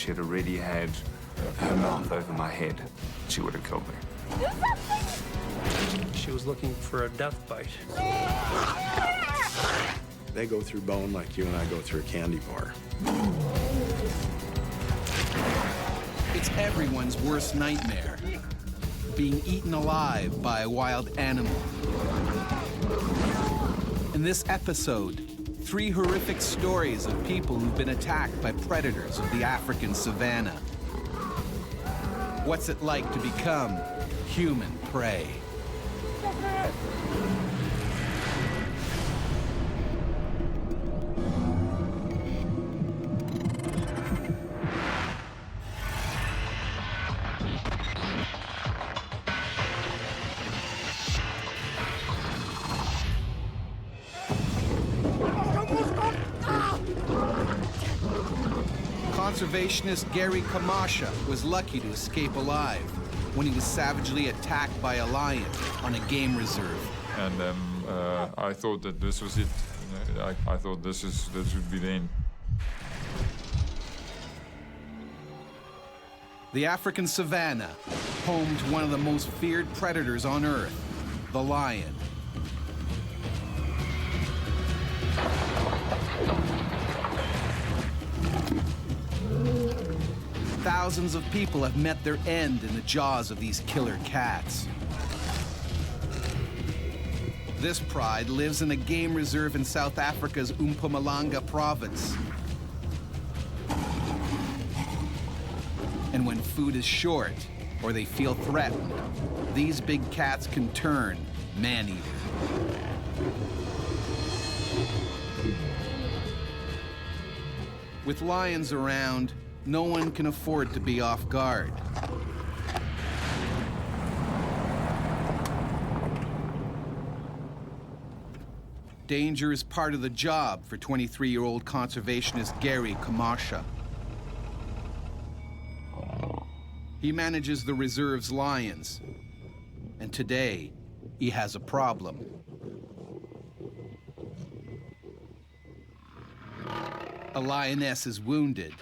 she had already had her mouth over my head, she would have killed me. She was looking for a death bite. They go through bone like you and I go through a candy bar. It's everyone's worst nightmare, being eaten alive by a wild animal. In this episode, 3 horrific stories of people who've been attacked by predators of the African savanna. What's it like to become human prey? Conservationist Gary Kamasha was lucky to escape alive when he was savagely attacked by a lion on a game reserve. And I thought that this was it. You know, I thought this would be the end. The African savanna, home to one of the most feared predators on Earth, the lion. Thousands of people have met their end in the jaws of these killer cats. This pride lives in a game reserve in South Africa's Mpumalanga province. And when food is short or they feel threatened, these big cats can turn man-eater. With lions around, no one can afford to be off guard. Danger is part of the job for 23-year-old conservationist Gary Kamasha. He manages the reserve's lions, and today he has a problem. A lioness is wounded,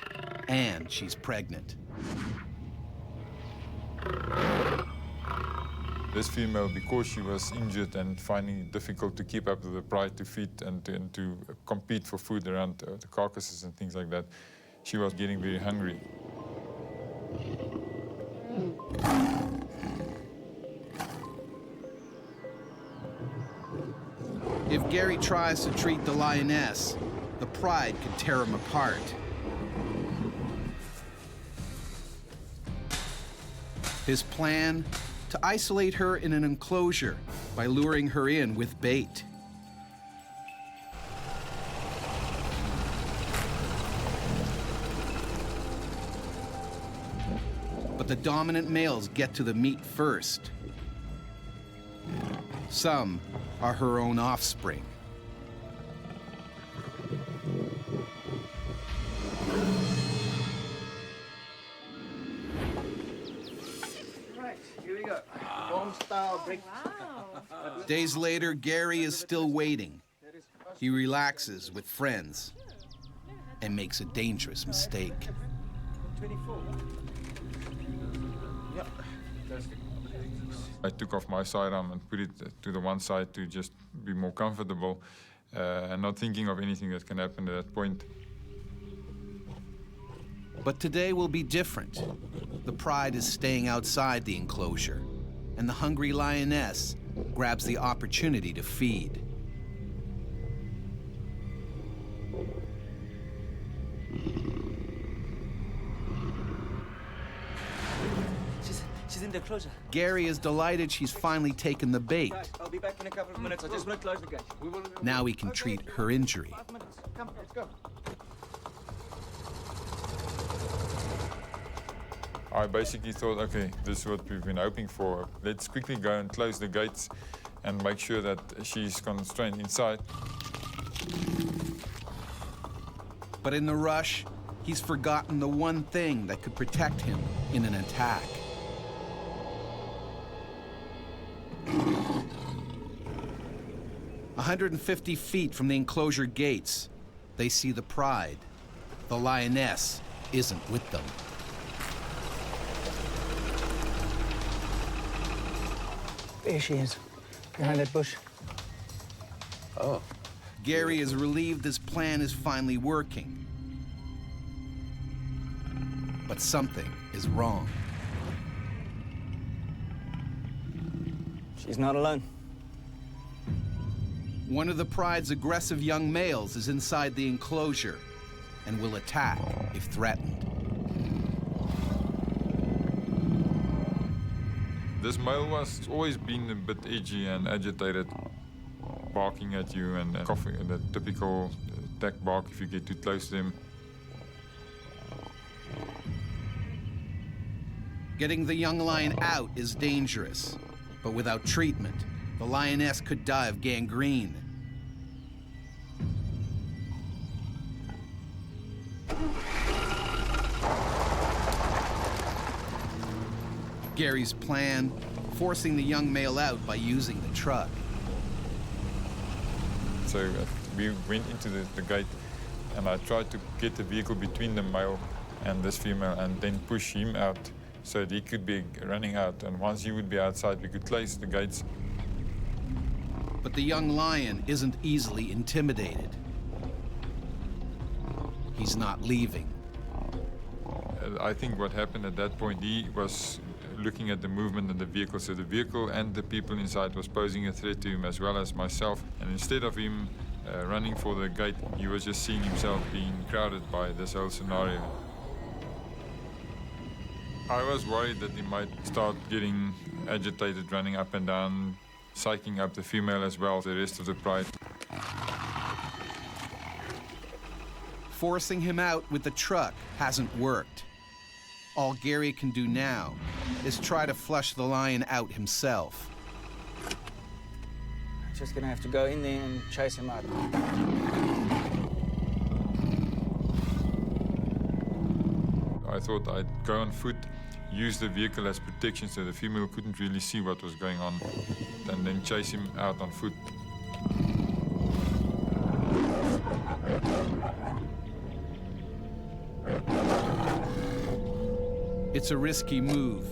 and she's pregnant. This female, because she was injured and finding it difficult to keep up with the pride to feed and to compete for food around the carcasses and things like that, she was getting very hungry. If Gary tries to treat the lioness, the pride can tear him apart. His plan? To isolate her in an enclosure by luring her in with bait. But the dominant males get to the meat first. Some are her own offspring. Days later, Gary is still waiting. He relaxes with friends and makes a dangerous mistake. I took off my sidearm and put it to the one side to just be more comfortable and not thinking of anything that can happen at that point. But today will be different. The pride is staying outside the enclosure, and the hungry lioness grabs the opportunity to feed. She's in the enclosure. Gary is delighted she's finally taken the bait. Right, I'll be back in a couple of minutes. I just want to close the gate. Now he can treat her injury. 5 minutes. Come, let's go. I basically thought, okay, this is what we've been hoping for. Let's quickly go and close the gates and make sure that she's constrained inside. But in the rush, he's forgotten the one thing that could protect him in an attack. "150 feet from the enclosure gates, they see the pride, the lioness, isn't with them. There she is, behind that bush. Oh. Gary is relieved this plan is finally working. But something is wrong. She's not alone. One of the pride's aggressive young males is inside the enclosure and will attack if threatened. This male was always been a bit edgy and agitated, barking at you and coughing, the typical attack bark if you get too close to him. Getting the young lion out is dangerous, but without treatment, the lioness could die of gangrene. Gary's plan, forcing the young male out by using the truck. So we went into the gate and I tried to get the vehicle between the male and this female and then push him out so that he could be running out. And once he would be outside, we could close the gates. But the young lion isn't easily intimidated. He's not leaving. I think what happened at that point, he was looking at the movement of the vehicle. So the vehicle and the people inside was posing a threat to him as well as myself. And instead of him running for the gate, he was just seeing himself being crowded by this whole scenario. I was worried that he might start getting agitated, running up and down, psyching up the female as well, the rest of the pride. Forcing him out with the truck hasn't worked. All Gary can do now is try to flush the lion out himself. Just gonna have to go in there and chase him out. I thought I'd go on foot, use the vehicle as protection so the female couldn't really see what was going on, and then chase him out on foot. It's a risky move,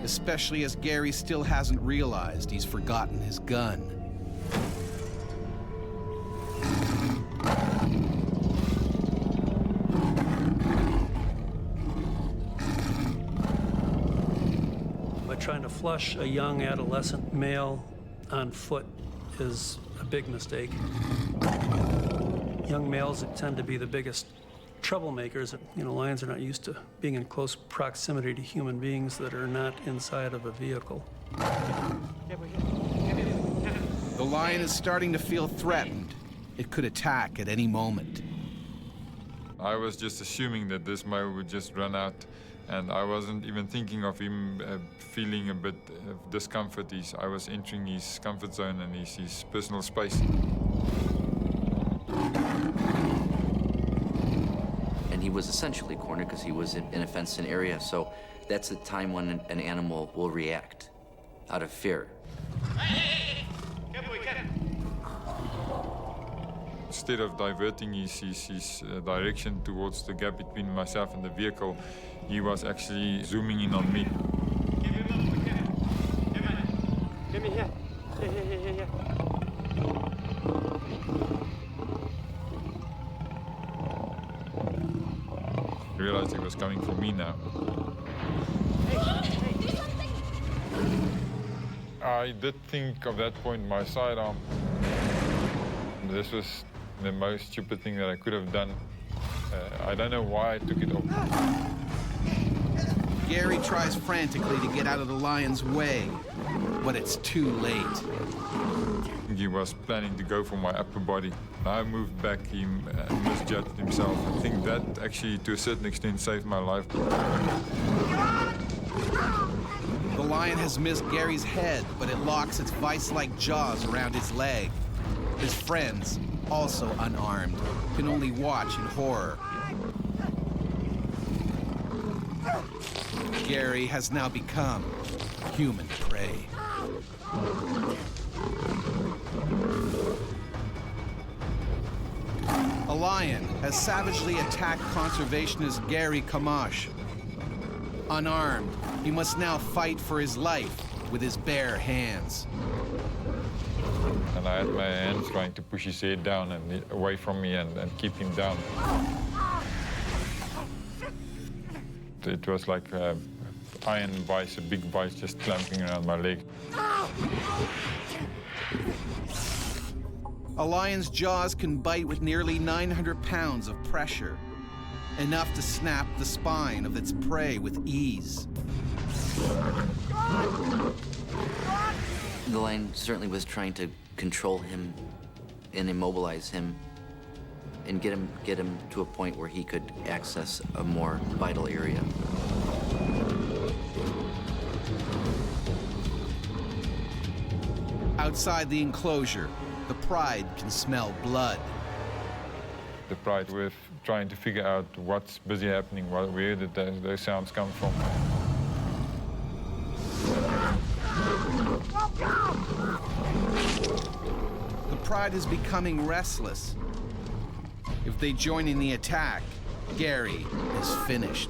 especially as Gary still hasn't realized he's forgotten his gun. But trying to flush a young adolescent male on foot is a big mistake. Young males tend to be the biggest troublemakers. You know, lions are not used to being in close proximity to human beings that are not inside of a vehicle. The lion is starting to feel threatened. It could attack at any moment. I was just assuming that this male would just run out, and I wasn't even thinking of him feeling a bit of discomfort. I was entering his comfort zone and his personal space. He was essentially cornered because he was in a fenced-in area, so that's the time when an animal will react out of fear. Instead of diverting his direction towards the gap between myself and the vehicle, he was actually zooming in on me. I realized he was coming for me now. I did think of that point my sidearm. This was the most stupid thing that I could have done. I don't know why I took it off. Gary tries frantically to get out of the lion's way, but it's too late. He was planning to go for my upper body. I moved back, he misjudged himself. I think that actually, to a certain extent, saved my life. The lion has missed Gary's head, but it locks its vice-like jaws around his leg. His friends, also unarmed, can only watch in horror. Gary has now become human prey. A A lion has savagely attacked conservationist Gary Kamash. Unarmed, he must now fight for his life with his bare hands. And I had my hands trying to push his head down and away from me and keep him down. It was like a iron vice, a big vice just clamping around my leg. A lion's jaws can bite with nearly 900 pounds of pressure, enough to snap the spine of its prey with ease. The lion certainly was trying to control him and immobilize him and get him to a point where he could access a more vital area. Outside the enclosure, the pride can smell blood. The pride were trying to figure out what's busy happening, where did those sounds come from. The pride is becoming restless. If they join in the attack, Gary is finished.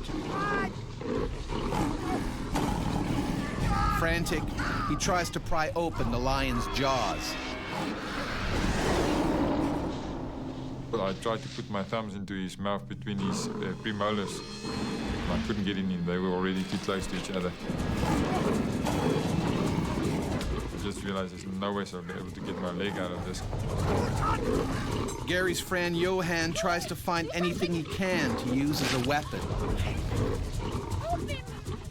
Frantic, he tries to pry open the lion's jaws. I tried to put my thumbs into his mouth between his premolars. I couldn't get in, they were already too close to each other. I just realized there's no way I'll be able to get my leg out of this. Gary's friend Johan tries to find anything he can to use as a weapon.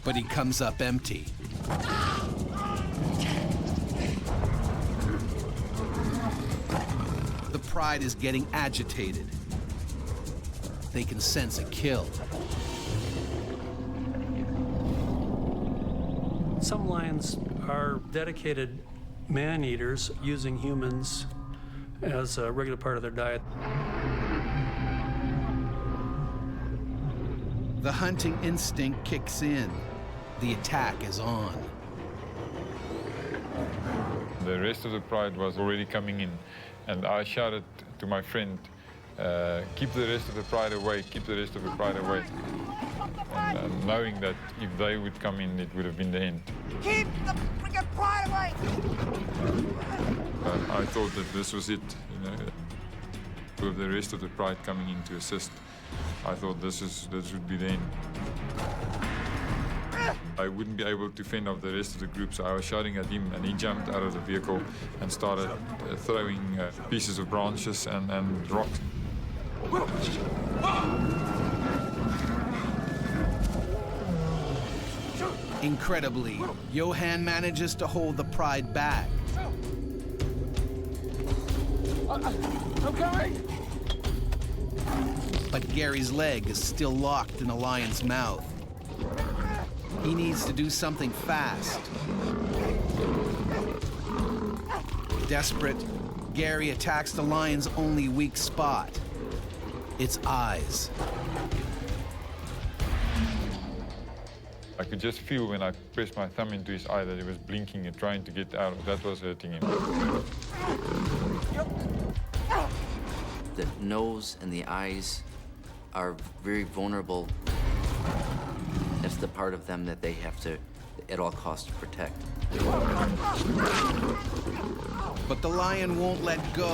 But he comes up empty. The pride is getting agitated. They can sense a kill. Some lions are dedicated man-eaters, using humans as a regular part of their diet. The hunting instinct kicks in. The attack is on. The rest of the pride was already coming in, and I shouted to my friend, keep the rest of the pride away, keep the rest of the pride away. And knowing that if they would come in, it would have been the end. Keep the freaking pride away! I thought that this was it, you know. With the rest of the pride coming in to assist, I thought this would be the end. I wouldn't be able to fend off the rest of the group, so I was shouting at him, and he jumped out of the vehicle and started throwing pieces of branches and rocks. Incredibly, Johan manages to hold the pride back. I'm coming! But Gary's leg is still locked in the lion's mouth. He needs to do something fast. Desperate, Gary attacks the lion's only weak spot, its eyes. I could just feel when I pressed my thumb into his eye that he was blinking and trying to get out. That was hurting him. The nose and the eyes are very vulnerable. That's the part of them that they have to, at all costs, protect. But the lion won't let go.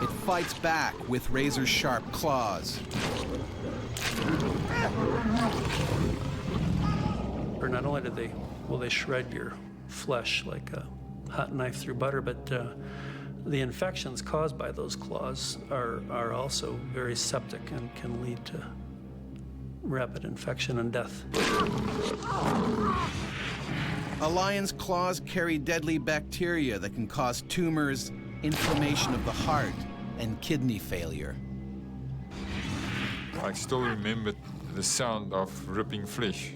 It fights back with razor-sharp claws. Or not only will they shred your flesh like a hot knife through butter, but the infections caused by those claws are also very septic and can lead to rapid infection and death. A lion's claws carry deadly bacteria that can cause tumors, inflammation of the heart, and kidney failure. I still remember the sound of ripping flesh.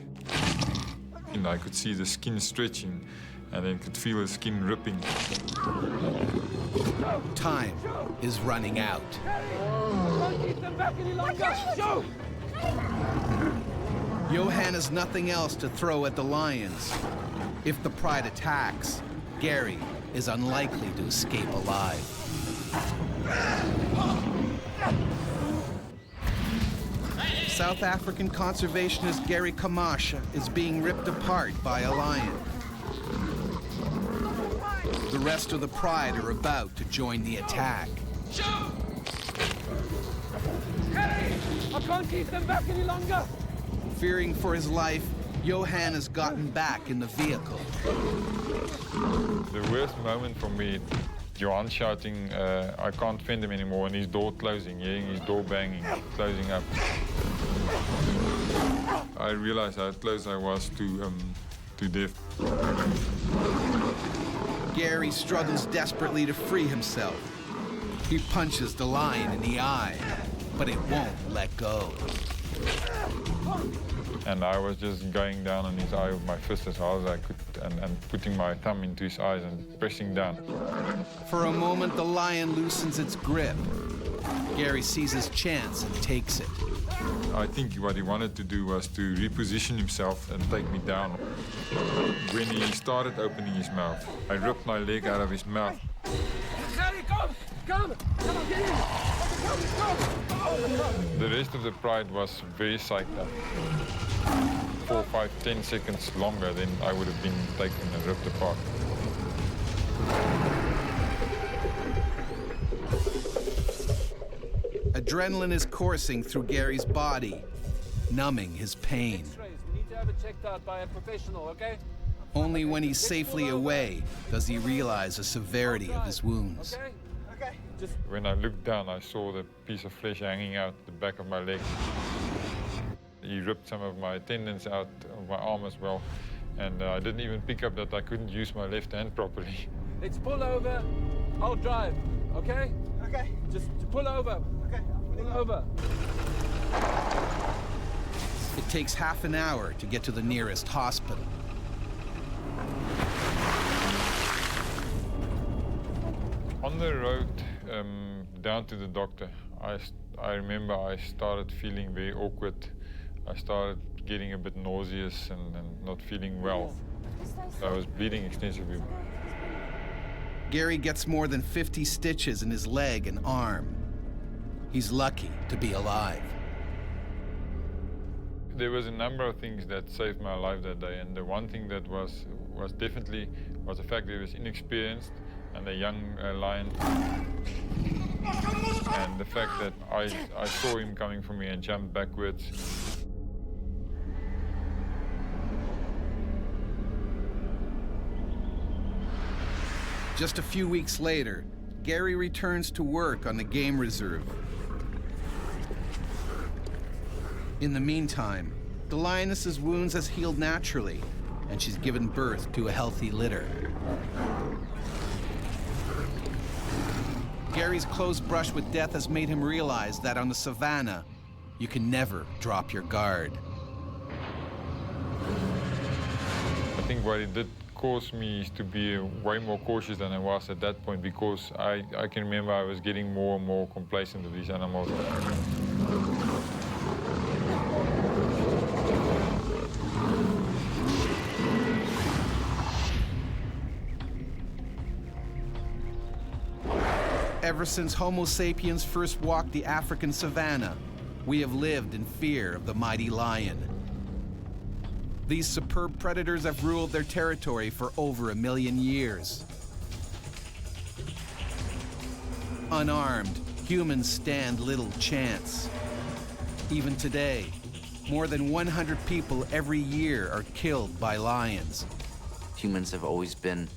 And I could see the skin stretching, and then could feel the skin ripping. Time is running out. Johan has nothing else to throw at the lions. If the pride attacks, Gary is unlikely to escape alive. South African conservationist Gary Kamasha is being ripped apart by a lion. The rest of the pride are about to join the attack. Shoot! Hey! I can't keep them back any longer! Fearing for his life, Johan has gotten back in the vehicle. The worst moment for me, Johan shouting, I can't fend him anymore, and his door closing, hearing his door banging, closing up. I realized how close I was to death. Gary struggles desperately to free himself. He punches the lion in the eye, but it won't let go. And I was just going down on his eye with my fist as hard as I could and putting my thumb into his eyes and pressing down. For a moment, the lion loosens its grip. Gary sees his chance and takes it. I think what he wanted to do was to reposition himself and take me down. When he started opening his mouth, I ripped my leg out of his mouth. Harry, come! Come! Come on, get in! Come! The rest of the pride was very psyched up. 4, 5, 10 seconds longer than I would have been taken and ripped apart. Adrenaline is coursing through Gary's body, numbing his pain. We need to have it checked out by a professional, okay? Only when he's safely away does he realize the severity of his wounds. Okay? Okay. Just When I looked down, I saw the piece of flesh hanging out the back of my leg. He ripped some of my tendons out of my arm as well, and I didn't even pick up that I couldn't use my left hand properly. let's pull over. I'll drive, okay? Okay. Just pull over. Okay. Pull over. It takes half an hour to get to the nearest hospital. On the road down to the doctor, I remember I started feeling very awkward. I started getting a bit nauseous and not feeling well. I was bleeding extensively. Gary gets more than 50 stitches in his leg and arm. He's lucky to be alive. There was a number of things that saved my life that day, and the one thing that was definitely the fact that he was inexperienced and a young lion, and the fact that I saw him coming for me and jumped backwards. Just a few weeks later, Gary returns to work on the game reserve. In the meantime, the lioness's wounds has healed naturally, and she's given birth to a healthy litter. Gary's close brush with death has made him realize that on the savannah, you can never drop your guard. I think what it did cause me is to be way more cautious than I was at that point, because I can remember I was getting more and more complacent with these animals. Ever since Homo sapiens first walked the African savanna, we have lived in fear of the mighty lion. These superb predators have ruled their territory for over 1 million years. Unarmed, humans stand little chance. Even today, more than 100 people every year are killed by lions. Humans have always been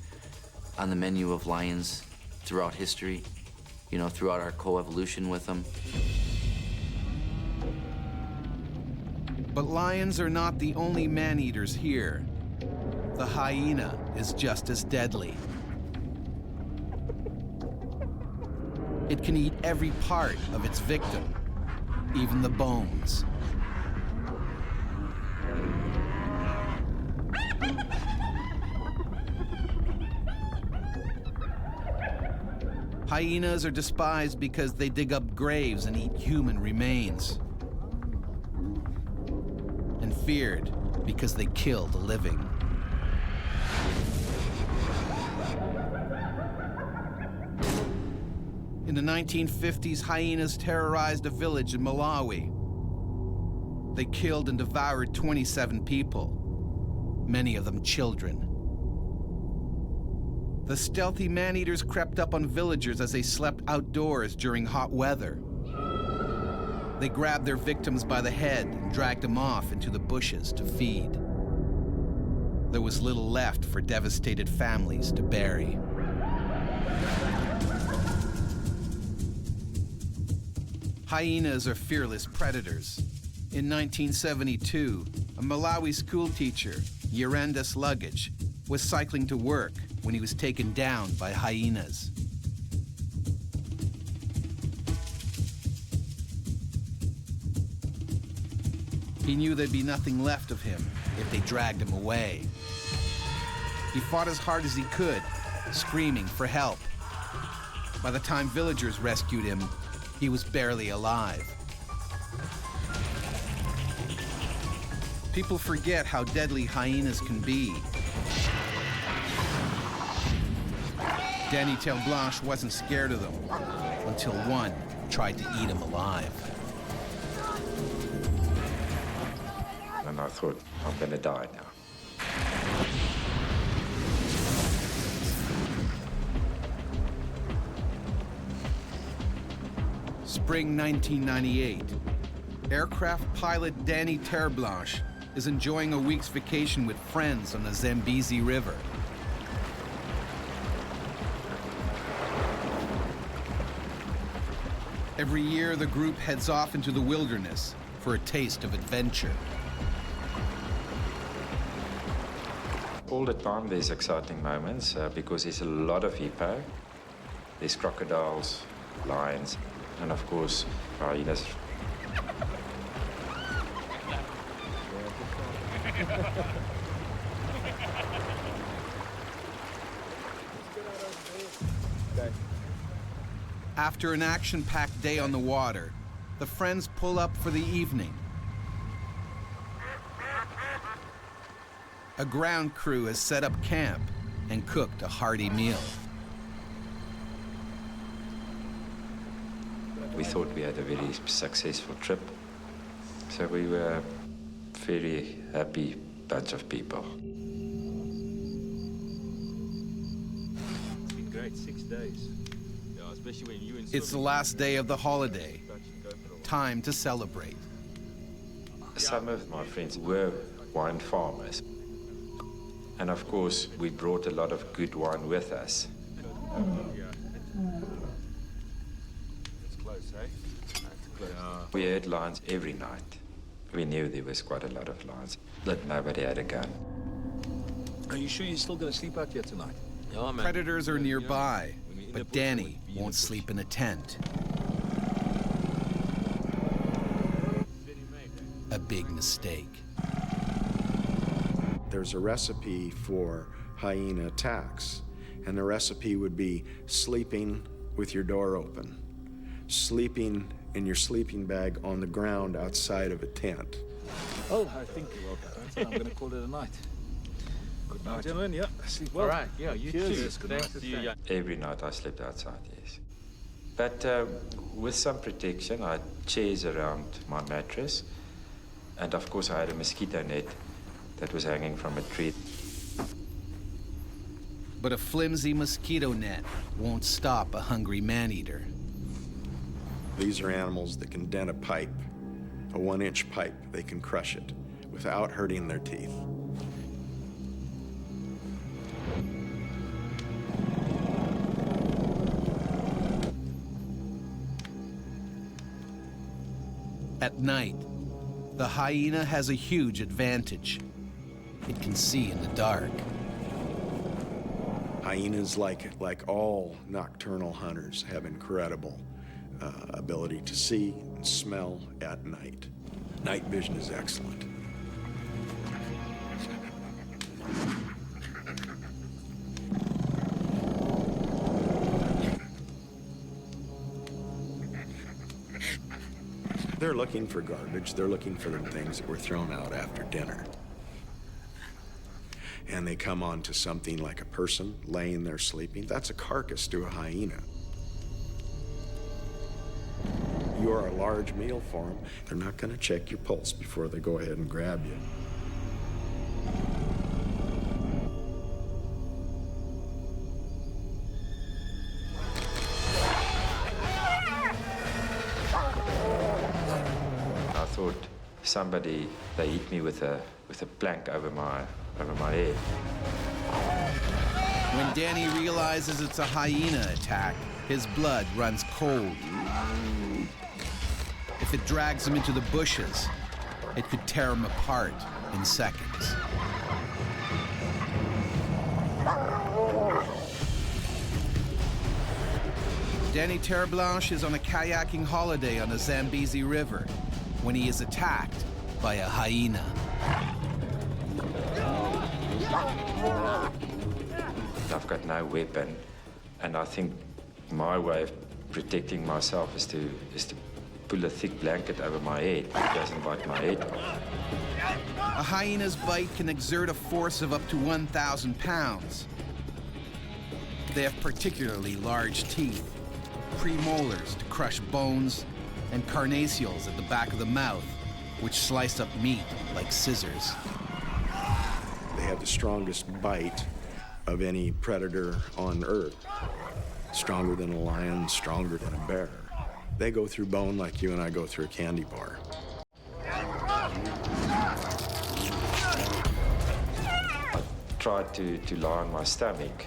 on the menu of lions throughout history, you know, throughout our coevolution with them. But lions are not the only man-eaters here. The hyena is just as deadly. It can eat every part of its victim, even the bones. Hyenas are despised because they dig up graves and eat human remains. And feared because they kill the living. In the 1950s, hyenas terrorized a village in Malawi. They killed and devoured 27 people, many of them children. The stealthy man-eaters crept up on villagers as they slept outdoors during hot weather. They grabbed their victims by the head and dragged them off into the bushes to feed. There was little left for devastated families to bury. Hyenas are fearless predators. In 1972, a Malawi schoolteacher, Yerandas Luggage, was cycling to work when he was taken down by hyenas. He knew there'd be nothing left of him if they dragged him away. He fought as hard as he could, screaming for help. By the time villagers rescued him, he was barely alive. People forget how deadly hyenas can be. Danny Blanche wasn't scared of them until one tried to eat him alive. And I thought, I'm gonna die now. Spring 1998. Aircraft pilot Danny Blanche is enjoying a week's vacation with friends on the Zambezi River. Every year, the group heads off into the wilderness for a taste of adventure. All the time there's exciting moments because there's a lot of hippo. There's crocodiles, lions, and of course, hyenas. After an action-packed day on the water, the friends pull up for the evening. A ground crew has set up camp and cooked a hearty meal. We thought we had a very successful trip, so we were a very happy bunch of people. It's been great, 6 days. Especially when you and It's the last day of the holiday. Time to celebrate. Some of my friends were wine farmers. And of course, we brought a lot of good wine with us. It's close, eh? It's close. We heard lions every night. We knew there was quite a lot of lions, but nobody had a gun. Are you sure you're still going to sleep out here tonight? Yeah, man. Predators are nearby, but Danny won't sleep in a tent. A big mistake. There's a recipe for hyena attacks, and the recipe would be sleeping with your door open, sleeping in your sleeping bag on the ground outside of a tent. Oh, I think I'm going to call it a night. Good night, gentlemen. Yeah, sleep well. All right, yeah, you Cheers. too. Good night. Thanks to you. Every night I slept outside, yes. But with some protection, I had chairs around my mattress. And of course, I had a mosquito net that was hanging from a tree. But a flimsy mosquito net won't stop a hungry man-eater. These are animals that can dent a pipe, a 1-inch pipe. They can crush it without hurting their teeth. At night, the hyena has a huge advantage. It can see in the dark. Hyenas, like all nocturnal hunters, have incredible ability to see and smell at night. Night vision is excellent. They're looking for garbage. They're looking for the things that were thrown out after dinner. And they come onto something like a person laying there sleeping. That's a carcass to a hyena. You you are a large meal for them, they're not going to check your pulse before they go ahead and grab you. I thought somebody, they hit me with a plank over my head. When Danny realizes it's a hyena attack, his blood runs cold. If it drags him into the bushes, it could tear him apart in seconds. Danny Terreblanche is on a kayaking holiday on the Zambezi River when he is attacked by a hyena. I've got no weapon, and I think my way of protecting myself is to pull a thick blanket over my head. It doesn't bite my head. A hyena's bite can exert a force of up to 1,000 pounds. They have particularly large teeth, premolars to crush bones, and carnassials at the back of the mouth, which slice up meat like scissors. They have the strongest bite of any predator on Earth. Stronger than a lion, stronger than a bear. They go through bone like you and I go through a candy bar. I tried to lie on my stomach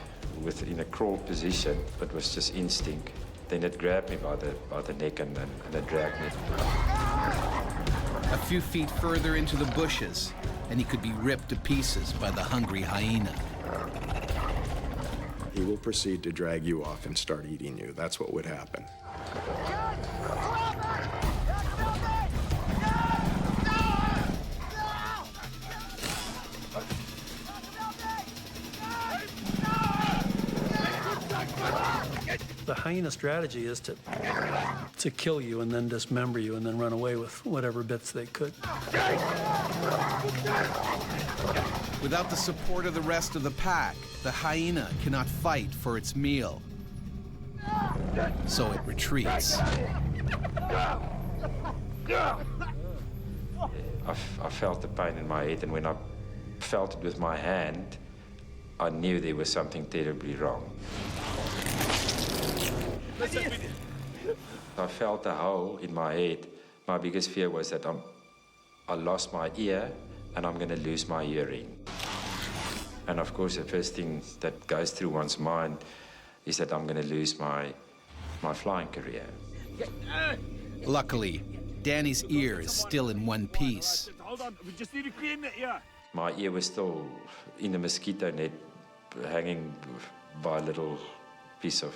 in a crawl position, but it was just instinct. Then it grabbed me by the neck and it dragged me. A few feet further into the bushes, and he could be ripped to pieces by the hungry hyena. He will proceed to drag you off and start eating you. That's what would happen. The hyena strategy is to kill you and then dismember you and then run away with whatever bits they could. Without the support of the rest of the pack, the hyena cannot fight for its meal. So it retreats. I felt the pain in my head, and when I felt it with my hand, I knew there was something terribly wrong. I felt a hole in my head. My biggest fear was that I lost my ear and I'm going to lose my hearing. And of course, the first thing that goes through one's mind is that I'm going to lose my flying career. Luckily, Danny's ear is still in one piece. Hold on, we just need to clean it, yeah. My ear was still in the mosquito net, hanging by a little piece of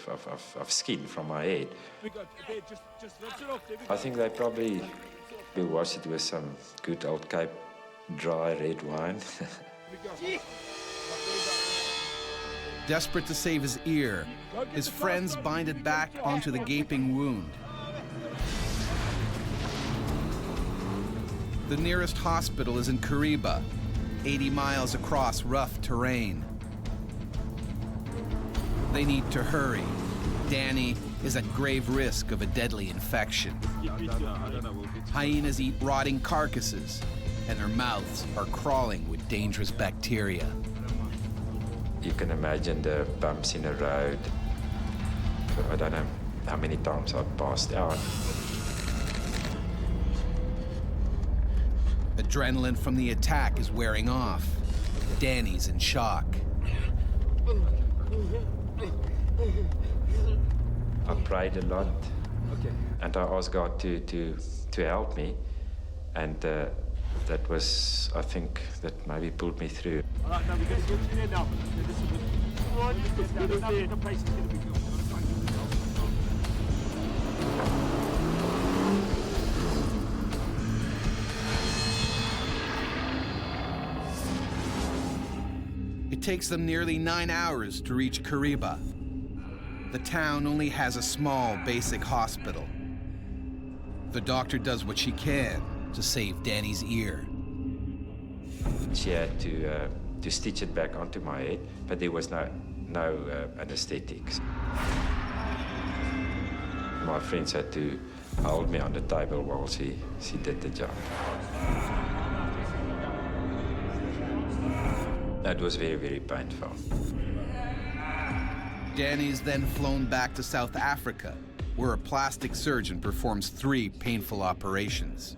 skin from my head. I think they probably will wash it with some good old Cape dry red wine. Desperate to save his ear, his friends bind it back onto the gaping wound. The nearest hospital is in Kariba, 80 miles across rough terrain. They need to hurry. Danny is at grave risk of a deadly infection. Hyenas eat rotting carcasses, and their mouths are crawling with dangerous bacteria. You can imagine the bumps in the road. I don't know how many times I've passed out. Adrenaline from the attack is wearing off. Danny's in shock. I prayed a lot, and I asked God to help me, and that was, I think, that maybe pulled me through. All right, now we're going to go in there now. Come on, the place is going to be good. It takes them nearly 9 hours to reach Kariba. The town only has a small basic hospital. The doctor does what she can to save Danny's ear. She had to stitch it back onto my head, but there was no anesthetics. My friends had to held me on the table while she did the job. That was very, very painful. Danny's then flown back to South Africa, where a plastic surgeon performs 3 painful operations.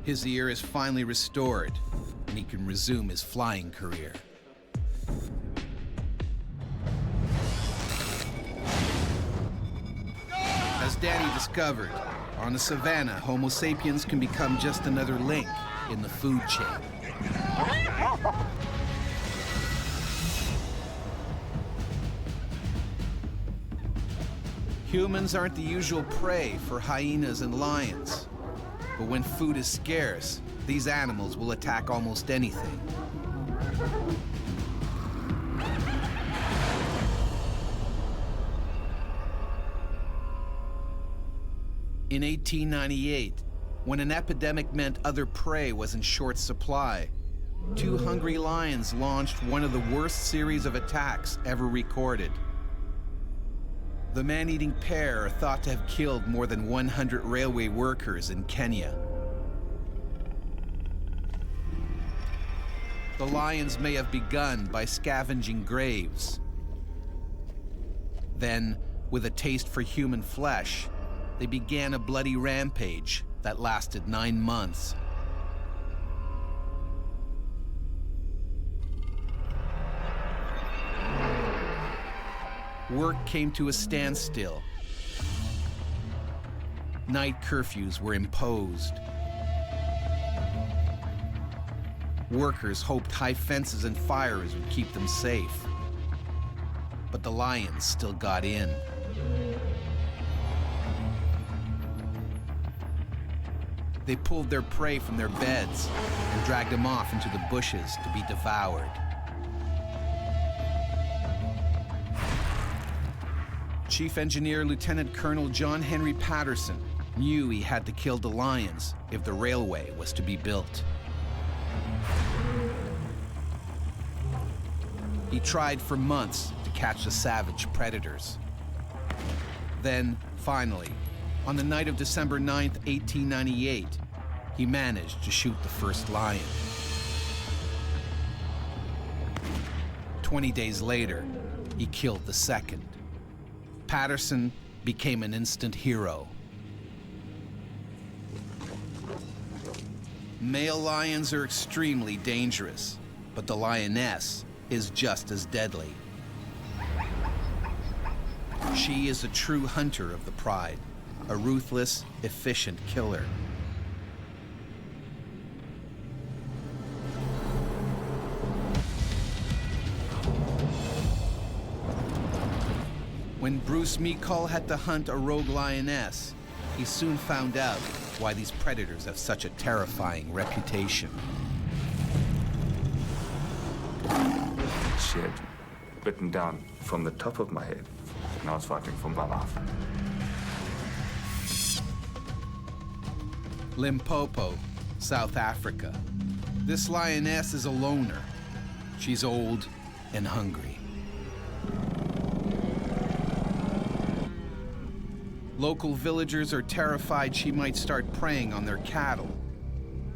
His ear is finally restored, and he can resume his flying career. As Danny discovered, on the savannah, Homo sapiens can become just another link in the food chain. Humans aren't the usual prey for hyenas and lions. But when food is scarce, these animals will attack almost anything. In 1898, when an epidemic meant other prey was in short supply, 2 hungry lions launched one of the worst series of attacks ever recorded. The man-eating pair are thought to have killed more than 100 railway workers in Kenya. The lions may have begun by scavenging graves. Then, with a taste for human flesh, they began a bloody rampage that lasted 9 months. Work came to a standstill. Night curfews were imposed. Workers hoped high fences and fires would keep them safe. But the lions still got in. They pulled their prey from their beds and dragged them off into the bushes to be devoured. Chief Engineer Lieutenant Colonel John Henry Patterson knew he had to kill the lions if the railway was to be built. He tried for months to catch the savage predators. Then, finally, on the night of December 9th, 1898, he managed to shoot the first lion. 20 days later, he killed the second. Patterson became an instant hero. Male lions are extremely dangerous, but the lioness is just as deadly. She is a true hunter of the pride, a ruthless, efficient killer. When Bruce Meikle had to hunt a rogue lioness, he soon found out why these predators have such a terrifying reputation. She had bitten down from the top of my head, and I was fighting for my life. Limpopo, South Africa. This lioness is a loner. She's old and hungry. Local villagers are terrified she might start preying on their cattle,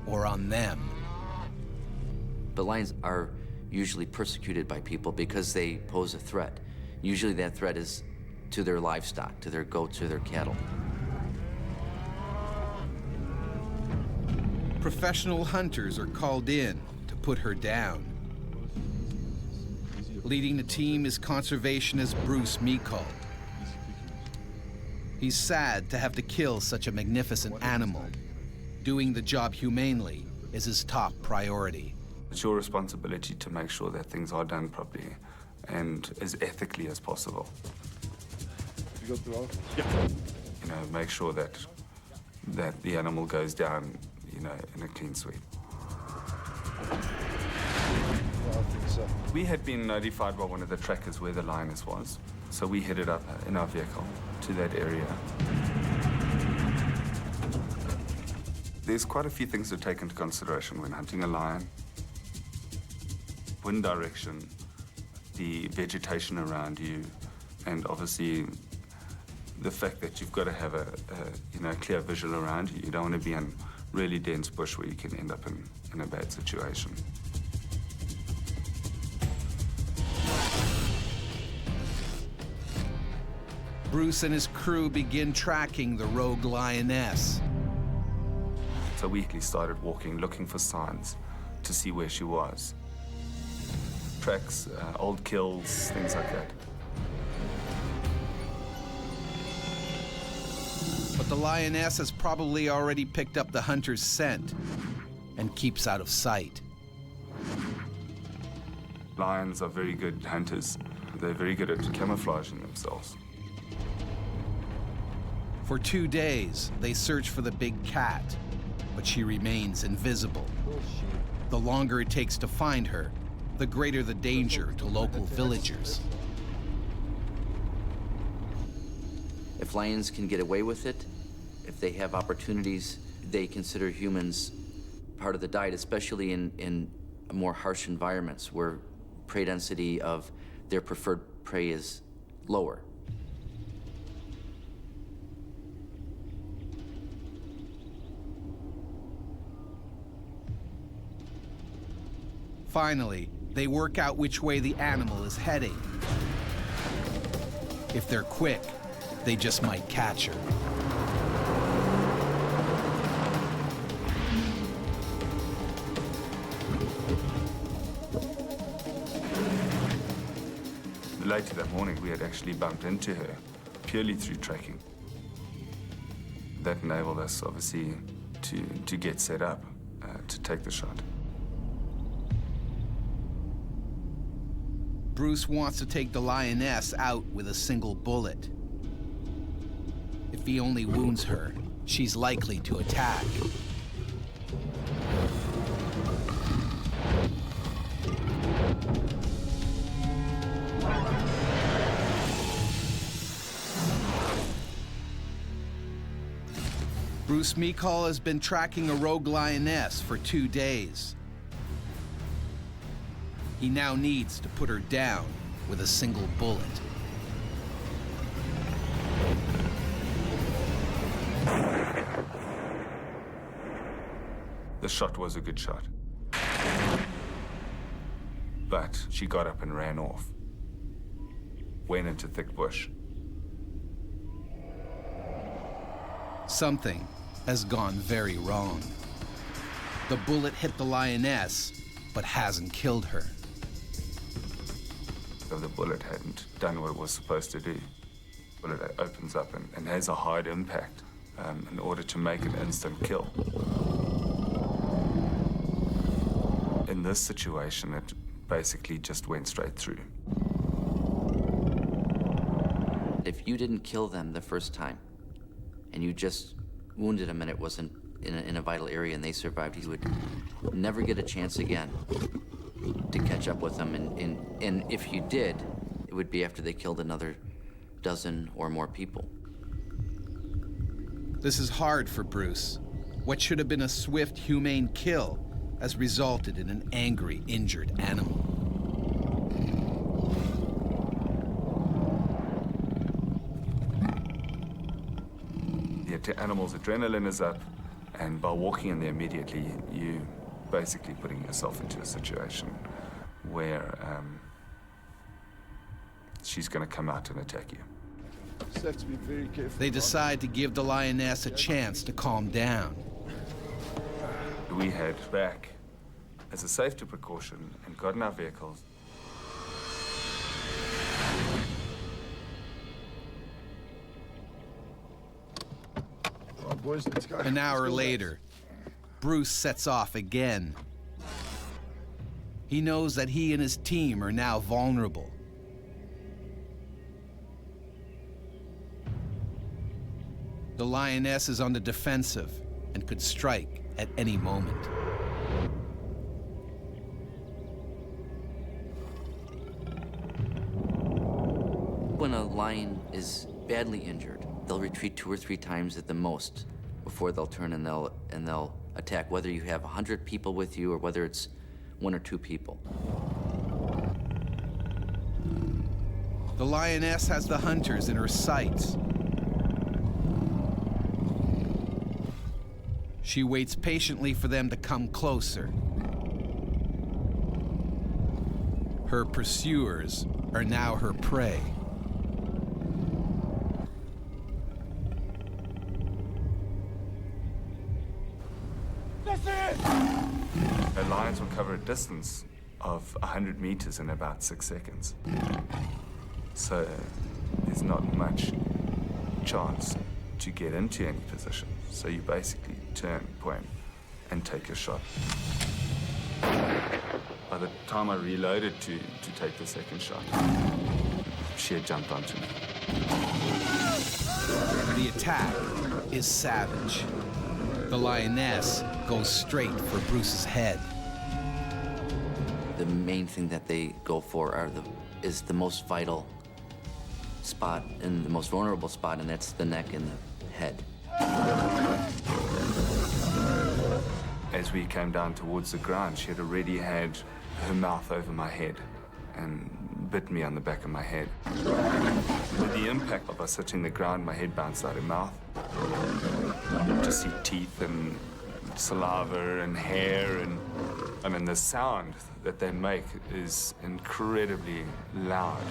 or on them. But lions are usually persecuted by people because they pose a threat. Usually that threat is to their livestock, to their goats or their cattle. Professional hunters are called in to put her down. Leading the team is conservationist Bruce Meikle. He's sad to have to kill such a magnificent animal. Doing the job humanely is his top priority. It's your responsibility to make sure that things are done properly and as ethically as possible. You know, make sure that the animal goes down, you know, in a clean sweep. We had been notified by one of the trackers where the lioness was, so we headed up in our vehicle to that area. There's quite a few things to take into consideration when hunting a lion. Wind direction, the vegetation around you, and obviously the fact that you've got to have a clear visual around you. You don't want to be in really dense bush where you can end up in a bad situation. Bruce and his crew begin tracking the rogue lioness. So we started walking, looking for signs to see where she was. Tracks, old kills, things like that. But the lioness has probably already picked up the hunter's scent and keeps out of sight. Lions are very good hunters. They're very good at camouflaging themselves. For 2 days, they search for the big cat, but she remains invisible. The longer it takes to find her, the greater the danger to local villagers. If lions can get away with it, if they have opportunities, they consider humans part of the diet, especially in more harsh environments where prey density of their preferred prey is lower. Finally, they work out which way the animal is heading. If they're quick, they just might catch her. Later that morning, we had actually bumped into her purely through tracking. That enabled us, obviously, to get set up to take the shot. Bruce wants to take the lioness out with a single bullet. If he only wounds her, she's likely to attack. Bruce Meekall has been tracking a rogue lioness for 2 days. He now needs to put her down with a single bullet. The shot was a good shot. But she got up and ran off. Went into thick bush. Something has gone very wrong. The bullet hit the lioness, but hasn't killed her. So the bullet hadn't done what it was supposed to do. The bullet opens up and has a hard impact in order to make an instant kill. In this situation, it basically just went straight through. If you didn't kill them the first time, and you just wounded them and it wasn't in a vital area and they survived, you would never get a chance again to catch up with them. And if you did, it would be after they killed another dozen or more people. This is hard for Bruce. What should have been a swift, humane kill has resulted in an angry, injured animal. The animal's adrenaline is up, and by walking in there immediately, you basically putting yourself into a situation where she's going to come out and attack you. Just have to be very careful. They decide to give the lioness a chance to calm down. We had back as a safety precaution and got in our vehicles. Oh, boys, let's go. An hour later, Bruce sets off again. He knows that he and his team are now vulnerable. The lioness is on the defensive and could strike at any moment. When a lion is badly injured, they'll retreat 2 or 3 times at the most before they'll turn and they'll attack, whether you have 100 people with you or whether it's 1 or 2 people. The lioness has the hunters in her sights. She waits patiently for them to come closer. Her pursuers are now her prey. The lions will cover a distance of 100 meters in about 6 seconds. So there's not much chance to get into any position. So you basically turn, point, and take your shot. By the time I reloaded to take the second shot, she had jumped onto me. The attack is savage. The lioness goes straight for Bruce's head. The main thing that they go for is the most vital spot and the most vulnerable spot, and that's the neck and the head. As we came down towards the ground, she had already had her mouth over my head and bit me on the back of my head. With the impact of us hitting the ground, my head bounced out of her mouth. To see teeth and saliva and hair, and I mean, the sound that they make is incredibly loud.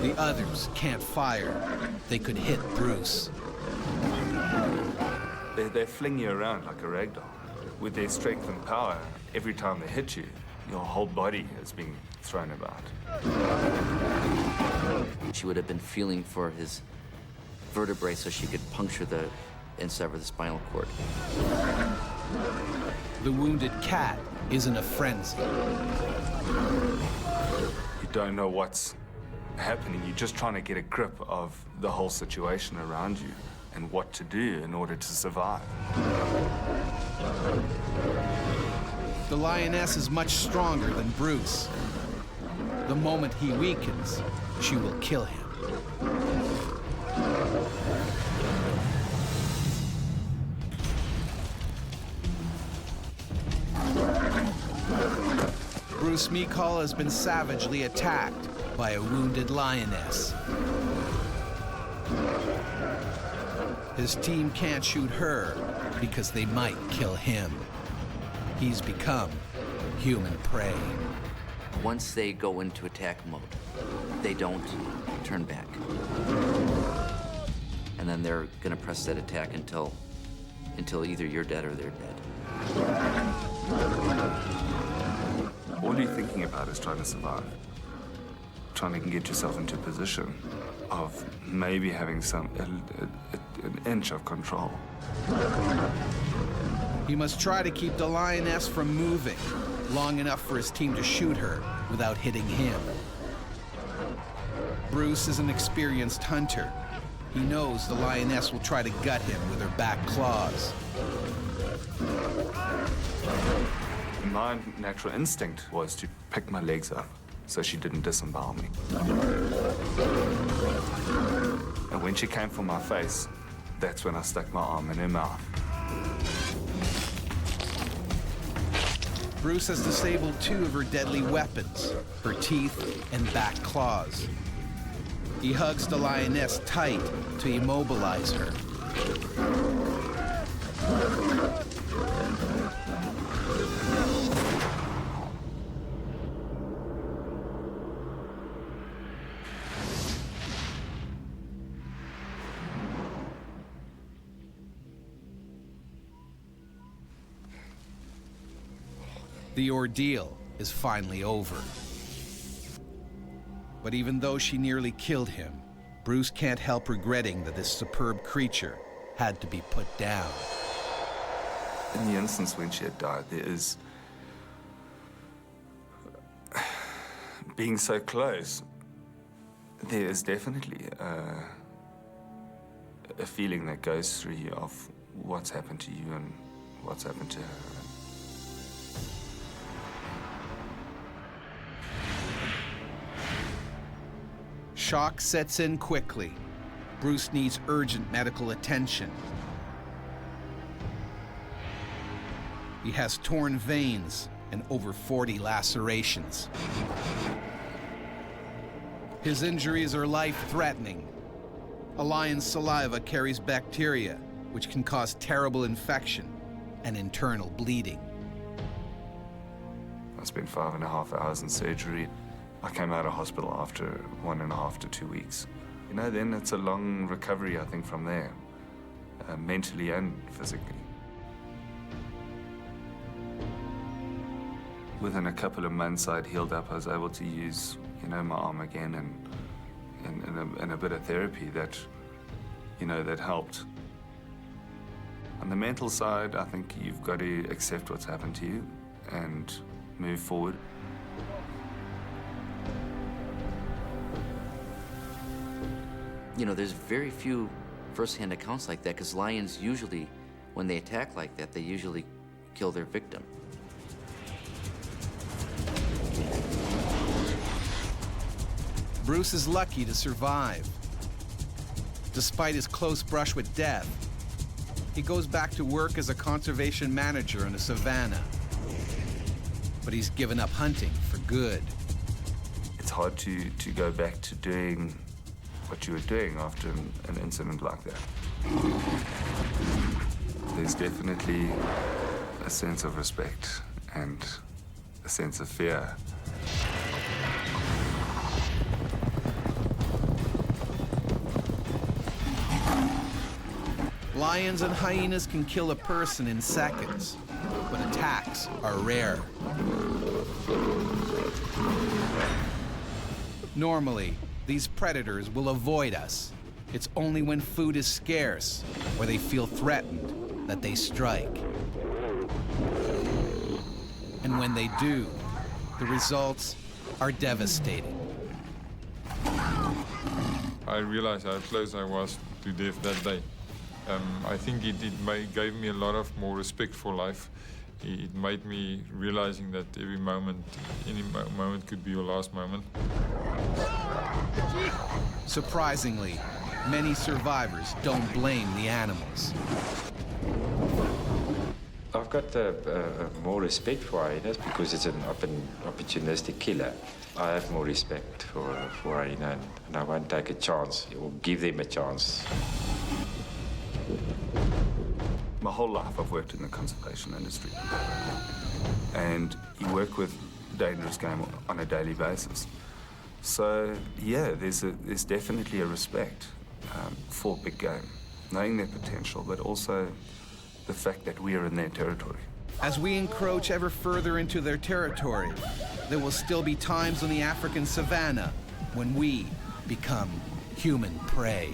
The others can't fire. They could hit Bruce. They fling you around like a rag doll. With their strength and power, every time they hit you, your whole body is being thrown about. She would have been feeling for his vertebrae so she could puncture and sever the spinal cord. The wounded cat is in a frenzy. You don't know what's happening. You're just trying to get a grip of the whole situation around you and what to do in order to survive. The lioness is much stronger than Bruce. The moment he weakens, she will kill him. Bruce Mikal has been savagely attacked by a wounded lioness. His team can't shoot her because they might kill him. He's become human prey. Once they go into attack mode, they don't turn back. And then they're gonna press that attack until either you're dead or they're dead. All you're thinking about is trying to survive. Trying to get yourself into a position of maybe having an inch of control. He must try to keep the lioness from moving long enough for his team to shoot her without hitting him. Bruce is an experienced hunter. He knows the lioness will try to gut him with her back claws. My natural instinct was to pick my legs up so she didn't disembowel me. And when she came for my face, that's when I stuck my arm in her mouth. Bruce has disabled 2 of her deadly weapons, her teeth and back claws. He hugs the lioness tight to immobilize her. The ordeal is finally over. But even though she nearly killed him, Bruce can't help regretting that this superb creature had to be put down. In the instance when she had died, there is... being so close, there is definitely a feeling that goes through you of what's happened to you and what's happened to her. Shock sets in quickly. Bruce needs urgent medical attention. He has torn veins and over 40 lacerations. His injuries are life-threatening. A lion's saliva carries bacteria which can cause terrible infection and internal bleeding. I spent 5.5 hours in surgery. I came out of hospital after 1.5 to 2 weeks. You know, then it's a long recovery, I think, from there, mentally and physically. Within a couple of months, I'd healed up. I was able to use, you know, my arm again and a bit of therapy that, you know, that helped. On the mental side, I think you've got to accept what's happened to you and move forward. You know, there's very few first-hand accounts like that, because lions usually, when they attack like that, they usually kill their victim. Bruce is lucky to survive. Despite his close brush with death, he goes back to work as a conservation manager in the savannah. But he's given up hunting for good. It's hard to go back to doing what you were doing after an incident like that. There's definitely a sense of respect and a sense of fear. Lions and hyenas can kill a person in seconds, but attacks are rare. Normally, these predators will avoid us. It's only when food is scarce or they feel threatened that they strike. And when they do, the results are devastating. I realized how close I was to death that day. I think it gave me a lot of more respect for life. It made me realizing that every moment, any moment could be your last moment. Surprisingly, many survivors don't blame the animals. I've got more respect for hyenas because it's an opportunistic killer. I have more respect for hyena, and I won't take a chance or give them a chance. My whole life I've worked in the conservation industry. And you work with dangerous game on a daily basis. So, yeah, there's definitely a respect for big game, knowing their potential, but also the fact that we are in their territory. As we encroach ever further into their territory, there will still be times on the African savannah when we become human prey.